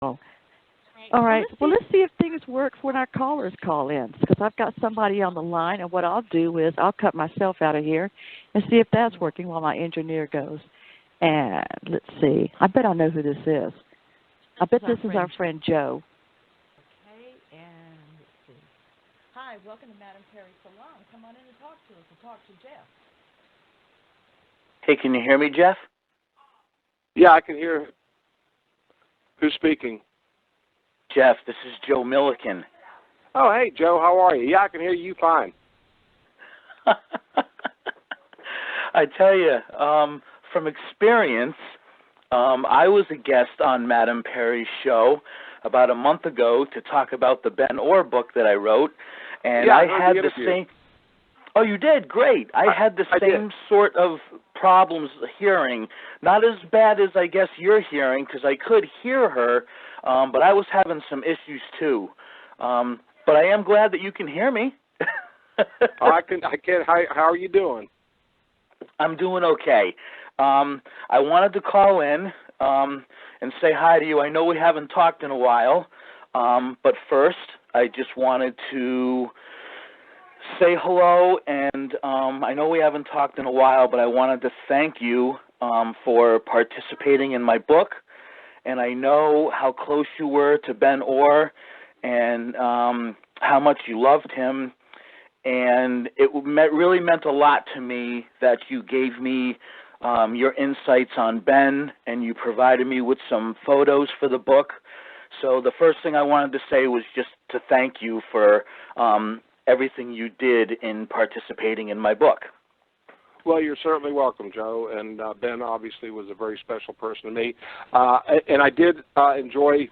Oh, all right. Well, let's see if things work when our callers call in, because I've got somebody on the line, and what I'll do is I'll cut myself out of here and see if that's working while my engineer goes. And let's see. I bet I know who this is. I bet this is our friend Joe. Okay, and let's see. Hi, welcome to Madam Perry Salon. Come on in and talk to us and talk to Jeff. Hey, can you hear me, Jeff? Yeah, I can hear. Who's speaking? Jeff, this is Joe Milliken. Oh, hey, Joe, how are you? Yeah, I can hear you fine. I tell you, from experience, I was a guest on Madam Perry's show about a month ago to talk about the Ben Orr book that I wrote, and yeah, I had the same. Oh, you did? Great. I had the same sort of problems hearing. Not as bad as I guess you're hearing, because I could hear her, but I was having some issues too. But I am glad that you can hear me. I can. How are you doing? I'm doing okay. I wanted to call in and say hi to you. I know we haven't talked in a while, but first I just wanted to say hello, and I know we haven't talked in a while, but I wanted to thank you for participating in my book, and I know how close you were to Ben Orr and how much you loved him, and it really meant a lot to me that you gave me your insights on Ben, and you provided me with some photos for the book. So the first thing I wanted to say was just to thank you for everything you did in participating in my book. Well, you're certainly welcome, Joe, and Ben obviously was a very special person to me. And I did enjoy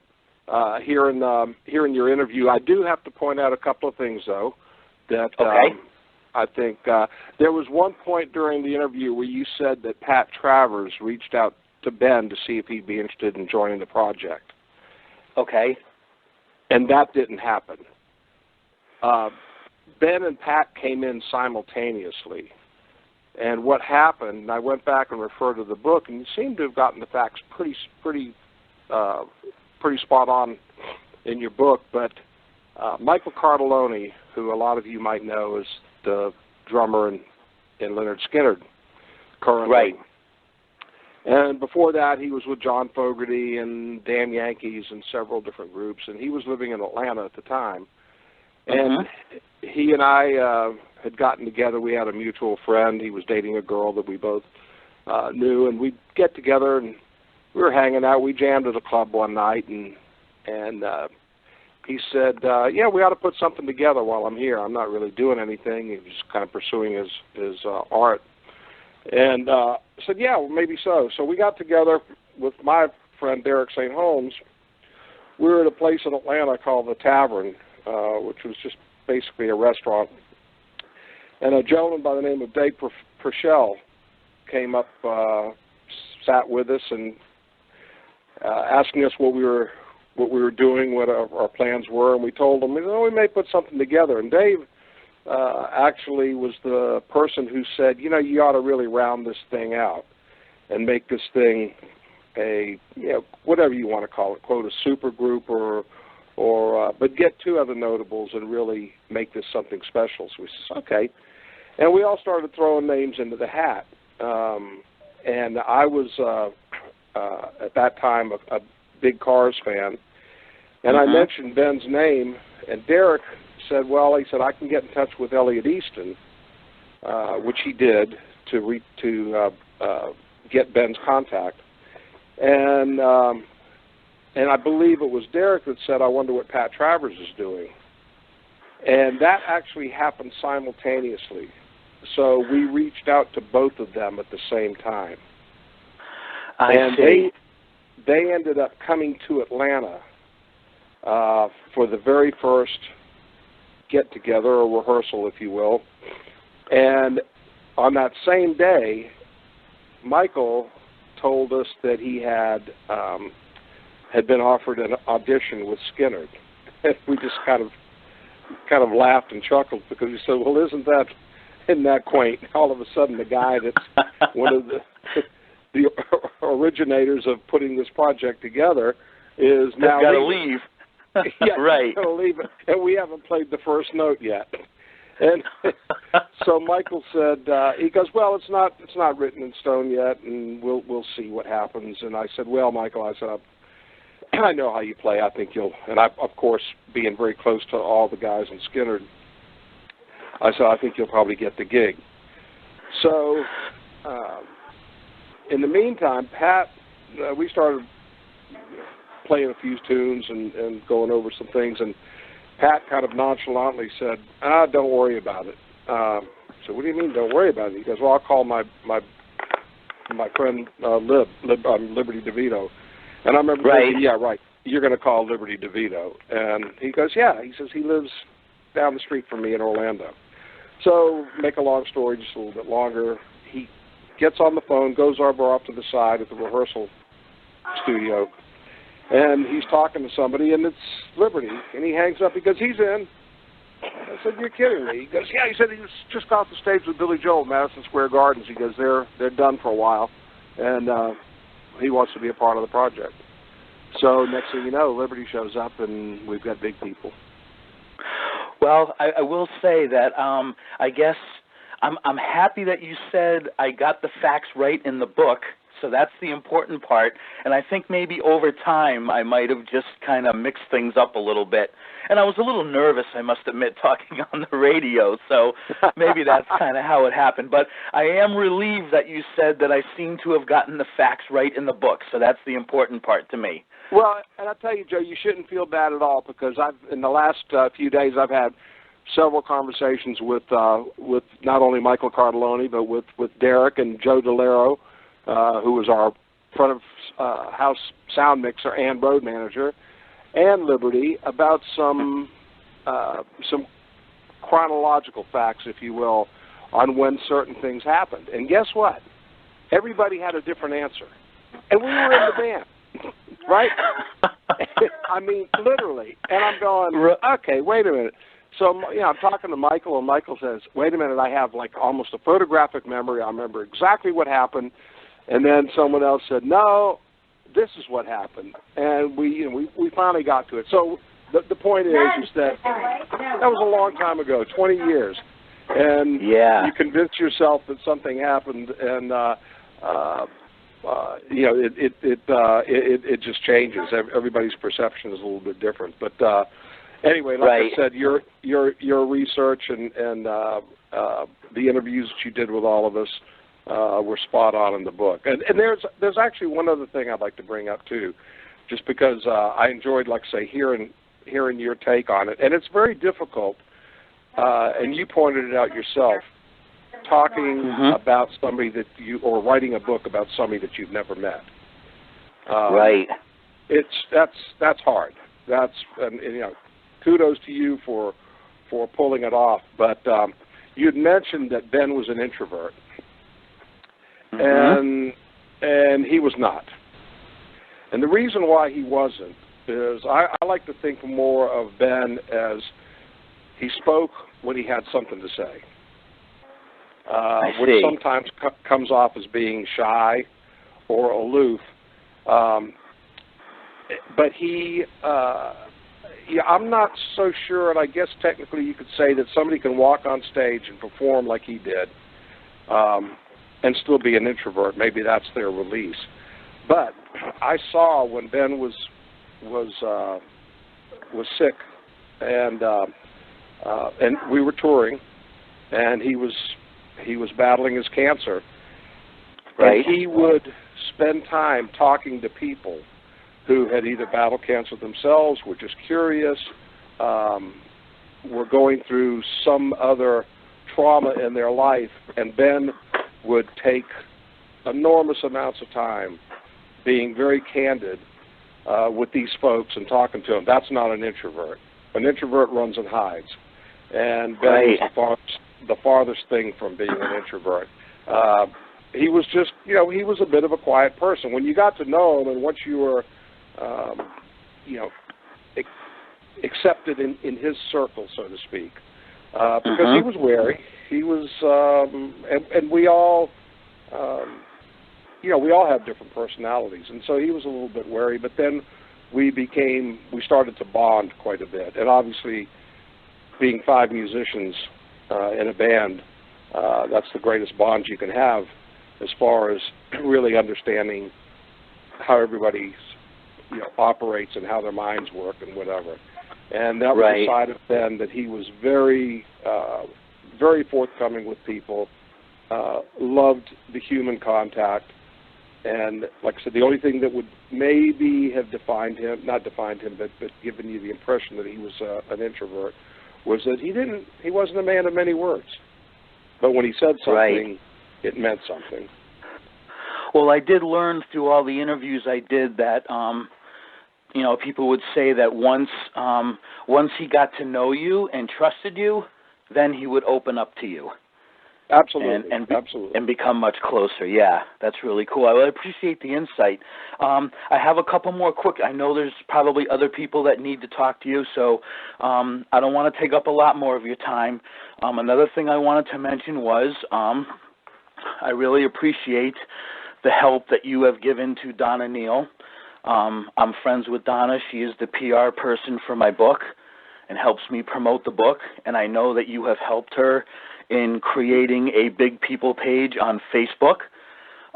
hearing your interview. I do have to point out a couple of things, though, that I think there was one point during the interview where you said that Pat Travers reached out to Ben to see if he'd be interested in joining the project. Okay. And that didn't happen. Ben and Pat came in simultaneously. And what happened, and I went back and referred to the book, and you seem to have gotten the facts pretty spot on in your book, but Michael Carlisi, who a lot of you might know is the drummer in Lynyrd Skynyrd currently. Right. And before that, he was with John Fogerty and Damn Yankees and several different groups, and he was living in Atlanta at the time. And he and I had gotten together. We had a mutual friend. He was dating a girl that we both knew, and we'd get together, and we were hanging out. We jammed at a club one night, and he said, yeah, we ought to put something together while I'm here. I'm not really doing anything. He was just kind of pursuing his art. And I said, yeah, well, maybe so. So we got together with my friend Derek St. Holmes. We were at a place in Atlanta called The Tavern, which was just basically a restaurant. And a gentleman by the name of Dave Purcell came up, sat with us, and asking us what we were doing, what our plans were, and we told him, we may put something together. And Dave actually was the person who said, you ought to really round this thing out and make this thing a, whatever you want to call it, quote, a super group or but get two other notables and really make this something special. So we said, okay. And we all started throwing names into the hat. And I was, at that time, a big Cars fan. And I mentioned Ben's name, and Derek said, well, he said, I can get in touch with Elliot Easton, which he did to get Ben's contact. And I believe it was Derek that said, I wonder what Pat Travers is doing. And that actually happened simultaneously. So we reached out to both of them at the same time. I see. They ended up coming to Atlanta for the very first get-together, or rehearsal, if you will. And on that same day, Michael told us that he had been offered an audition with Skynyrd. And we just kind of laughed and chuckled, because we said, well, isn't that quaint? All of a sudden, the guy that's one of the originators of putting this project together is now got to leave. Yeah, right. Got to leave, and we haven't played the first note yet. And so Michael said, he goes, well, it's not written in stone yet, and we'll see what happens. And I said, well, Michael, I said, I know how you play. I think you'll, and I, of course, being very close to all the guys in Skinner, I said, I think you'll probably get the gig. So in the meantime, Pat, we started playing a few tunes and going over some things, and Pat kind of nonchalantly said, don't worry about it. So what do you mean, don't worry about it? He goes, well, I'll call my friend Liberty DeVito. And I remember thinking, yeah, right, you're going to call Liberty DeVito. And he goes, yeah. He says he lives down the street from me in Orlando. So make a long story just a little bit longer, he gets on the phone, goes over off to the side at the rehearsal studio, and he's talking to somebody, and it's Liberty. And he hangs up. He goes, he's in. I said, you're kidding me. He goes, yeah. He said he was just off the stage with Billy Joel at Madison Square Gardens. He goes, they're done for a while, and he wants to be a part of the project. So next thing you know, Liberty shows up, and we've got big people. Well, I will say that I guess I'm happy that you said I got the facts right in the book. So that's the important part. And I think maybe over time I might have just kind of mixed things up a little bit. And I was a little nervous, I must admit, talking on the radio. So maybe that's kind of how it happened. But I am relieved that you said that I seem to have gotten the facts right in the book. So that's the important part to me. Well, and I'll tell you, Joe, you shouldn't feel bad at all, because in the last few days I've had several conversations with not only Michael Cardelloni, but with Derek and Joe DeLero, who was our front of house sound mixer and road manager, and Liberty, about some chronological facts, if you will, on when certain things happened. And guess what? Everybody had a different answer. And we were in the band. Right? I mean, literally. And I'm going, okay, wait a minute. So, I'm talking to Michael, and Michael says, wait a minute, I have like almost a photographic memory. I remember exactly what happened. And then someone else said, no, this is what happened. And we finally got to it. So the point is that was a long time ago, 20 years. And you convince yourself that something happened, and it just changes. Everybody's perception is a little bit different. But anyway, like I said, your research and the interviews that you did with all of us were spot on in the book. And there's actually one other thing I'd like to bring up too, just because I enjoyed, like I say, hearing your take on it. And it's very difficult, and you pointed it out yourself, talking about somebody that or writing a book about somebody that you've never met. That's hard. And kudos to you for pulling it off. But you'd mentioned that Ben was an introvert, and he was not. And the reason why he wasn't is I like to think more of Ben as he spoke when he had something to say. Which sometimes comes off as being shy or aloof. But he, I'm not so sure, and I guess technically you could say that somebody can walk on stage and perform like he did and still be an introvert. Maybe that's their release. But I saw when Ben was sick, and we were touring, and he was battling his cancer, and he would spend time talking to people who had either battled cancer themselves, were just curious, were going through some other trauma in their life, and Ben would take enormous amounts of time being very candid with these folks and talking to them. That's not an introvert. An introvert runs and hides, and Ben was the farthest thing from being an introvert. He was just, he was a bit of a quiet person. When you got to know him, and once you were, accepted in his circle, so to speak, because he was wary. He was, and we all, we all have different personalities, and so he was a little bit wary. But then we started to bond quite a bit. And obviously, being 5 musicians in a band, that's the greatest bond you can have as far as really understanding how everybody operates and how their minds work and whatever. And that was a side of Ben that he was very, very forthcoming with people, loved the human contact. And like I said, the only thing that would maybe have not defined him, but given you the impression that he was an introvert, was that he wasn't a man of many words. But when he said something, it meant something. Well, I did learn through all the interviews I did that, people would say that once he got to know you and trusted you, then he would open up to you. Absolutely, absolutely. And become much closer. Yeah, that's really cool. I appreciate the insight. I have a couple more quick. I know there's probably other people that need to talk to you, so I don't want to take up a lot more of your time. Another thing I wanted to mention was I really appreciate the help that you have given to Donna Neal. I'm friends with Donna. She is the PR person for my book and helps me promote the book, and I know that you have helped her in creating a Big People page on Facebook,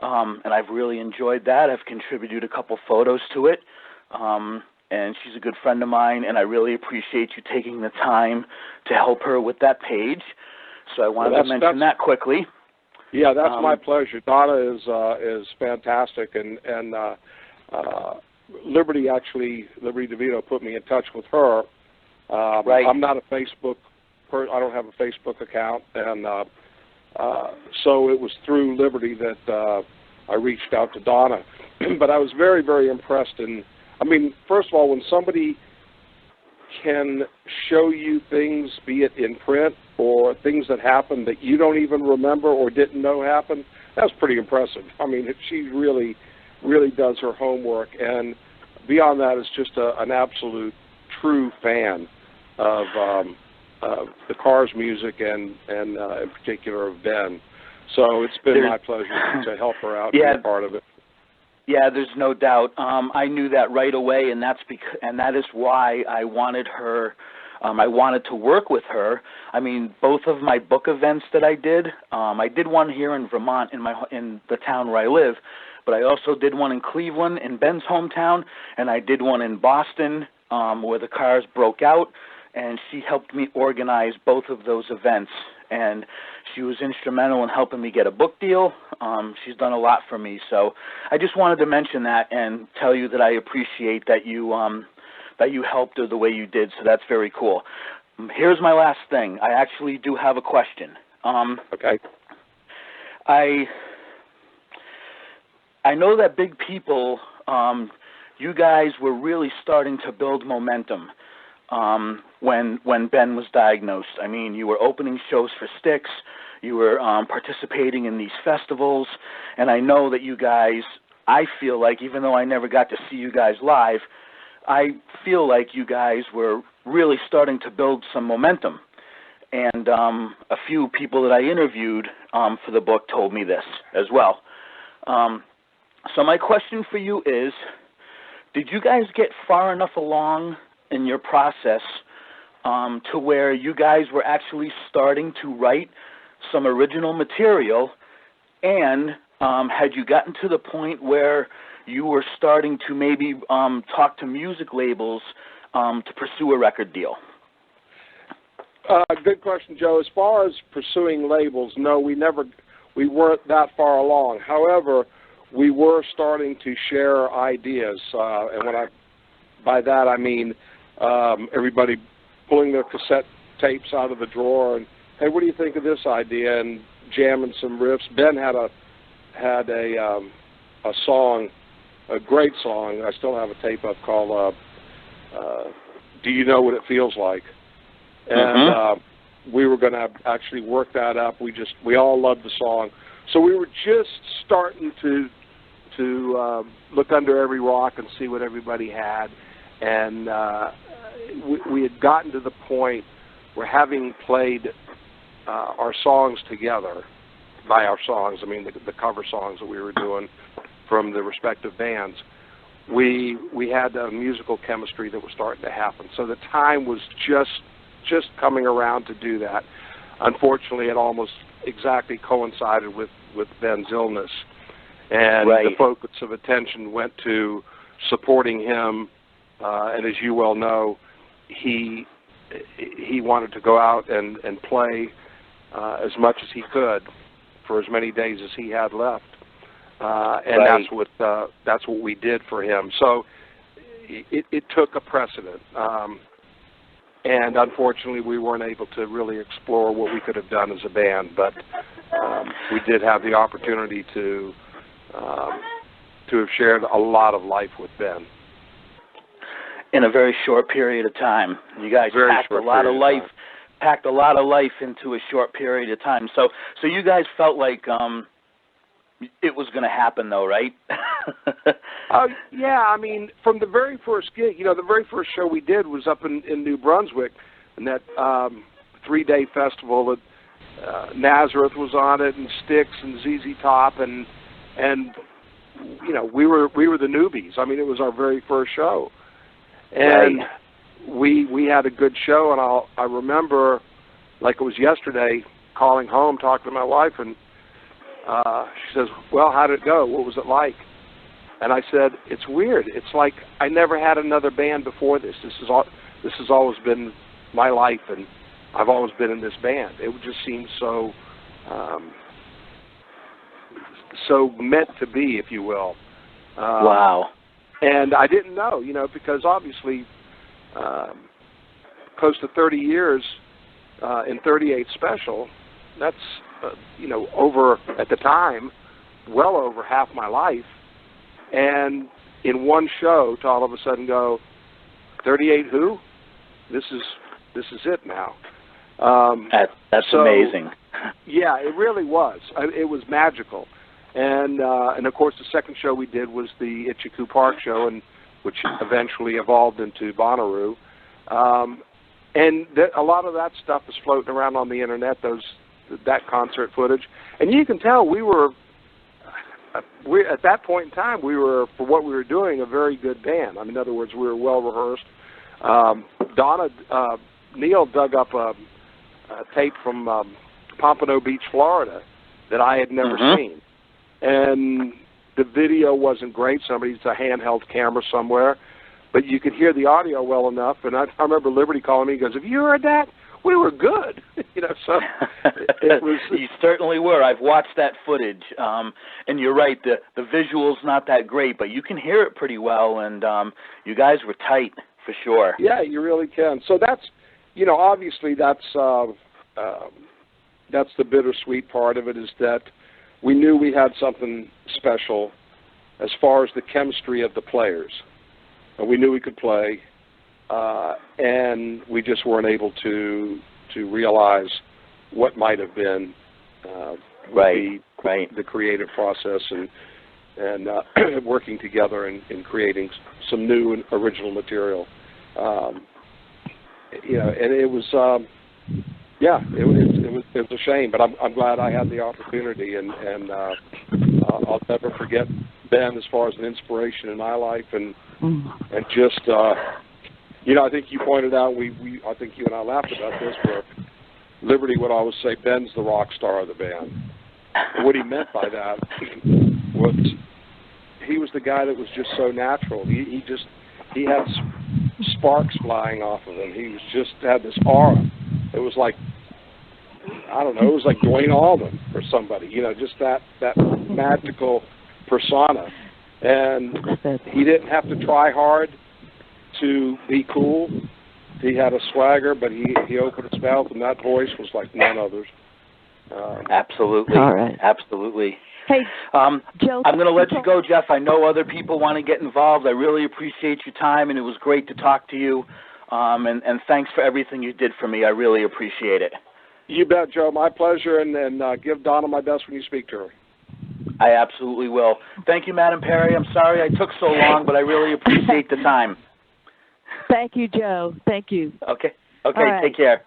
and I've really enjoyed that. I've contributed a couple photos to it, and she's a good friend of mine, and I really appreciate you taking the time to help her with that page. So I wanted to mention that quickly. Yeah, that's my pleasure. Donna is fantastic, and Liberty DeVito put me in touch with her. I'm not a Facebook person. I don't have a Facebook account, and so it was through Liberty that I reached out to Donna. But I was very, very impressed. And I mean, first of all, when somebody can show you things, be it in print or things that happened that you don't even remember or didn't know happened, that's pretty impressive. I mean, she really, really does her homework, and beyond that is just an absolute true fan of the Cars music and in particular of Ben. So it's been my pleasure to help her out and be part of it. Yeah, there's no doubt. I knew that right away, and that is why I wanted her. I wanted to work with her. I mean, both of my book events that I did one here in Vermont, in the town where I live, but I also did one in Cleveland, in Ben's hometown, and I did one in Boston, where the Cars broke out, and she helped me organize both of those events. And she was instrumental in helping me get a book deal. She's done a lot for me. So I just wanted to mention that and tell you that I appreciate that you helped her the way you did. So that's very cool. Here's my last thing. I actually do have a question. Okay. I know that Big People, you guys were really starting to build momentum. When Ben was diagnosed. I mean, you were opening shows for Styx, you were participating in these festivals, and I know that you guys, I feel like, even though I never got to see you guys live, I feel like you guys were really starting to build some momentum. And a few people that I interviewed for the book told me this as well. So my question for you is, did you guys get far enough along in your process to where you guys were actually starting to write some original material, and had you gotten to the point where you were starting to maybe talk to music labels to pursue a record deal? Good question, Joe. As far as pursuing labels, no, we weren't that far along. However, we were starting to share ideas, and by that I mean everybody pulling their cassette tapes out of the drawer and, hey, what do you think of this idea? And jamming some riffs. Ben had a song, a great song. I still have a tape up called "Do You Know What It Feels Like?" And we were going to actually work that up. We all loved the song, so we were just starting to look under every rock and see what everybody had. And we had gotten to the point where, having played our songs together, by our songs, I mean the cover songs that we were doing from the respective bands, we had a musical chemistry that was starting to happen. So the time was just coming around to do that. Unfortunately, it almost exactly coincided with Ben's illness, and the focus of attention went to supporting him. And as you well know, he wanted to go out and play as much as he could for as many days as he had left, and that's what we did for him. So it took a precedent, and unfortunately we weren't able to really explore what we could have done as a band, but we did have the opportunity to have shared a lot of life with Ben. In a very short period of time. You guys packed a lot of life into a short period of time. So you guys felt like it was going to happen, though, right? Yeah, I mean, from the very first gig, the very first show we did was up in New Brunswick, and that 3-day festival that Nazareth was on it, and Styx and ZZ Top, and we were the newbies. I mean, it was our very first show. And we had a good show, and I remember, like it was yesterday, calling home, talking to my wife, and she says, "Well, how did it go? What was it like?" And I said, "It's weird. It's like I never had another band before this. This has always been my life, and I've always been in this band. It just seems so meant to be, if you will." Wow. And I didn't know, because obviously close to 30 years in 38 Special, that's, over, at the time, well over half my life. And in one show to all of a sudden go, 38 who? This is it now. That's amazing. Yeah, it really was. It was magical. And of course, the second show we did was the Itchycoo Park show, which eventually evolved into Bonnaroo. And a lot of that stuff is floating around on the internet, that concert footage. And you can tell we at that point in time, we were, for what we were doing, a very good band. I mean, in other words, we were well rehearsed. Donna, Neil dug up a tape from Pompano Beach, Florida, that I had never seen. And the video wasn't great. Somebody's a handheld camera somewhere, but you could hear the audio well enough. And I remember Liberty calling me. He goes, "Have you heard that? We were good." So it was. You certainly were. I've watched that footage, and you're right. The visual's not that great, but you can hear it pretty well. And you guys were tight for sure. Yeah, you really can. So that's, obviously that's the bittersweet part of it, is that we knew we had something special as far as the chemistry of the players. And we knew we could play, and we just weren't able to realize what might have been the creative process and working together and creating some new and original material. And it was it was a shame, but I'm glad I had the opportunity, and I'll never forget Ben as far as an inspiration in my life, and just I think you pointed out, I think you and I laughed about this, where Liberty would always say Ben's the rock star of the band. And what he meant by that was he was the guy that was just so natural. He had sparks flying off of him. He had this aura. It was like, I don't know, it was like Dwayne Allman or somebody, just that magical persona. And he didn't have to try hard to be cool. He had a swagger, but he opened his mouth, and that voice was like none others. Absolutely. All right. Absolutely. Hey, Joe, I'm going to let you go, Jeff. I know other people want to get involved. I really appreciate your time, and it was great to talk to you. And thanks for everything you did for me. I really appreciate it. You bet, Joe. My pleasure, and give Donna my best when you speak to her. I absolutely will. Thank you, Madam Perry. I'm sorry I took so long, but I really appreciate the time. Thank you, Joe. Thank you. Okay. Right. Take care.